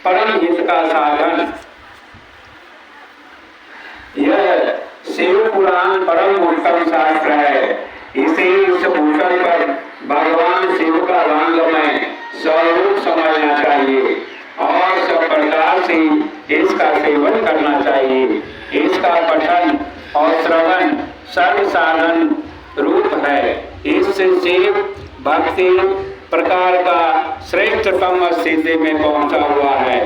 परम हित का साधन। यह शिव पुराण परम उत्तम शास्त्र है। इस भूषण पर भगवान शिव का रंगमय स्वरूप समझना चाहिए और सब प्रकार से इसका सेवन करना चाहिए। इसका पठन और श्रवण सर्व साधन रूप है। इससे शिव भक्ति प्रकार का श्रेष्ठतम स्थिति में पहुंचा हुआ है।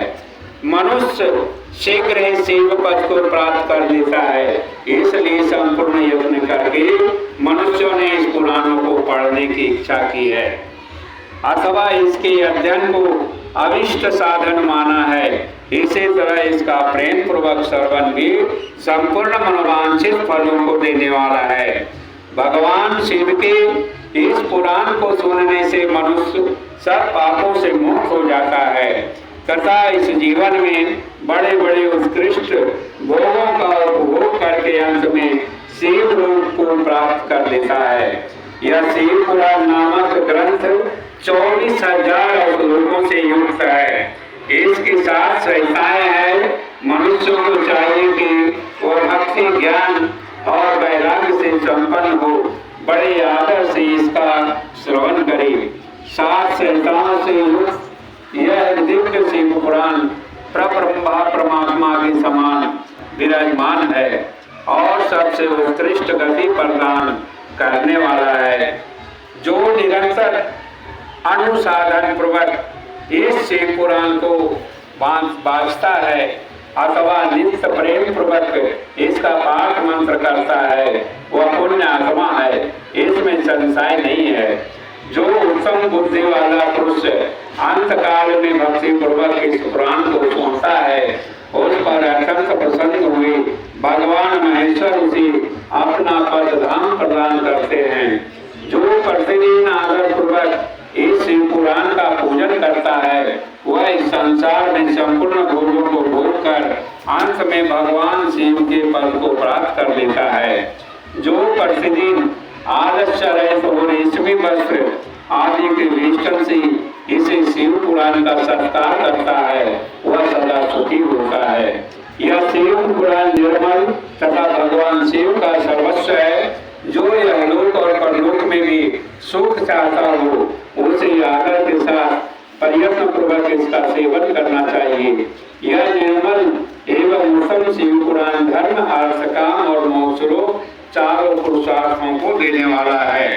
मनुष्य शीघ्र ही शिव पद को प्राप्त कर लेता है। इसलिए संपूर्ण यत्न करके मनुष्यों ने इस पुराणों को पढ़ने की इच्छा की है अथवा इसके अध्ययन को अभिष्ट साधन माना है। इसी तरह इसका प्रेम पूर्वक श्रवण भी संपूर्ण मनोवांछित फलों को देने वाला है। भगवान शिव के इस पुराण को सुनने से मनुष्य सब पापों से मुक्त हो जाता है तथा इस जीवन में बड़े बड़े उत्कृष्ट भोगों का उपभोग करके अंत में शिव रूप को प्राप्त कर लेता है। यह शिव पुराण नामक ग्रंथ 24,000 श्लोकों से युक्त है। इसकी 7 संहिताएं हैं। मनुष्यों को चाहिए कि वह भक्ति ज्ञान और वैराग्य से संपन्न हो बड़े आदर से इसका श्रवण करे। 7 संहिताओं से युक्त यह दिव्य शिव पुराण परब्रह्म परमात्मा के समान विराजमान है और सबसे उत्कृष्ट गति प्रदान करने वाला है। जो निरंतर अनुसाधन पूर्वक इस शिव पुराण को बाँचता है अथवा नित्य प्रेम पूर्वक इसका पाठ मंत्र करता है वह पुण्य आत्मा है। इसमें संशय नहीं है। जो उत्तम बुद्धि वाला पुरुष अंत काल में भक्ति पूर्वक इस पुराण को सुनता है उस पर अत्यंत प्रसन्न हुए भगवान महेश्वर उसे अपना पद धाम प्रदान करते हैं। जो प्रतिदिन आदर पूर्वक इस शिव पुराण का पूजन करता है वह इस संसार में संपूर्ण भोगों को भोग कर अंत में भगवान शिव के पद को प्राप्त कर लेता है। जो प्रतिदिन आलस्य रहित और रेशमी वस्त्र आदि के वेष्टन से इसे शिव पुराण का सत्कार करता है वह सदा सुखी होता है। यह शिव पुराण निर्मल तथा भगवान शिव का सर्वस्व है। जो यह लोक और परलोक में भी सुख चाहता हो उसे आदर के साथ प्रयत्न पूर्वक इसका सेवन करना चाहिए। यह निर्मल एवं उत्तम शिव पुराण धर्म अर्थ काम और मोक्ष चारों पुरुषार्थों को देने वाला है।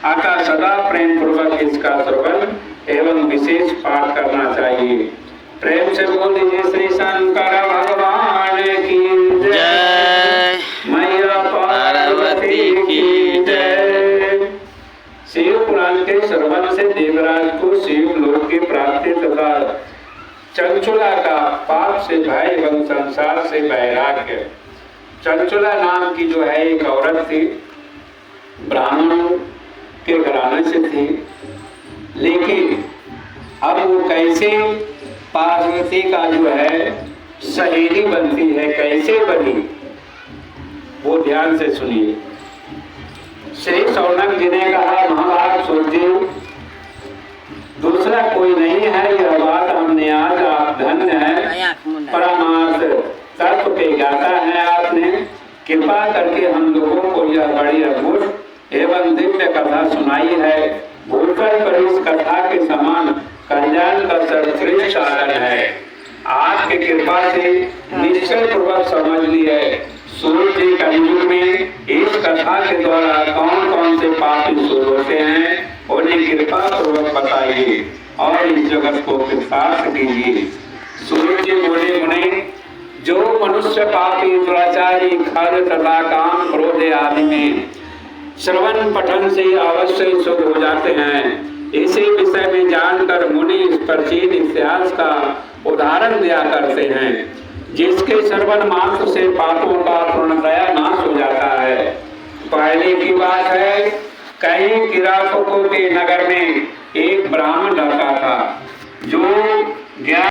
अतः सदा प्रेम पूर्वक इसका श्रवण एवं विशेष पाठ करना चाहिए। प्रेम से बोलिए श्री शंकर भगवान की जय, मैया पार्वती की जय। शिव पुराण के श्रवण से देवराज को शिव लोक की प्राप्ति तथा चंचुला का पाप से भय एवं संसार से वैराग्य। चंचुला नाम की जो है एक औरत थी, ब्राह्मणों के घराने से थी, लेकिन अब वो कैसे पार्वती का जो है सहेली बनती है, कैसे बनी वो ध्यान से सुनिए। श्री शौनक जी ने कहा महाराज सुखदेव दूसरा कोई नहीं है, यह बात हमने आज आप धन्य है, परमार्थ तत्व के ज्ञाता है, आपने कृपा करके हम लोगों को यह बड़ी अद्भुत एवं दिव्य कथा सुनाई है। भूतल पर इस कथा के समान कल्याण का सर्वश्रेष्ठ साधन है। आपकी कृपा से निश्चय पूर्वक समझ ली है। सूर्य जी कलयुग में इस कथा के द्वारा कौन कौन से पाप शुरू होते हैं उन्हें कृपा पूर्वक बताइए और इस जगत को कृतार्थ कीजिए। सूर्य जी बोले मुने, जो मनुष्य पापी दुराचारी खर तथा काम क्रोध आदि में श्रवण पठन से अवश्य शुद्ध हो जाते हैं, इसी विषय में जानकर मुनि इस प्राचीन इतिहास का उदाहरण दिया करते हैं। जिसके श्रवण मात्र से पापों का पूर्णतया नाश हो जाता है। पहले की बात है, कई किरातकों के नगर में एक ब्राह्मण रहता था जो ज्ञान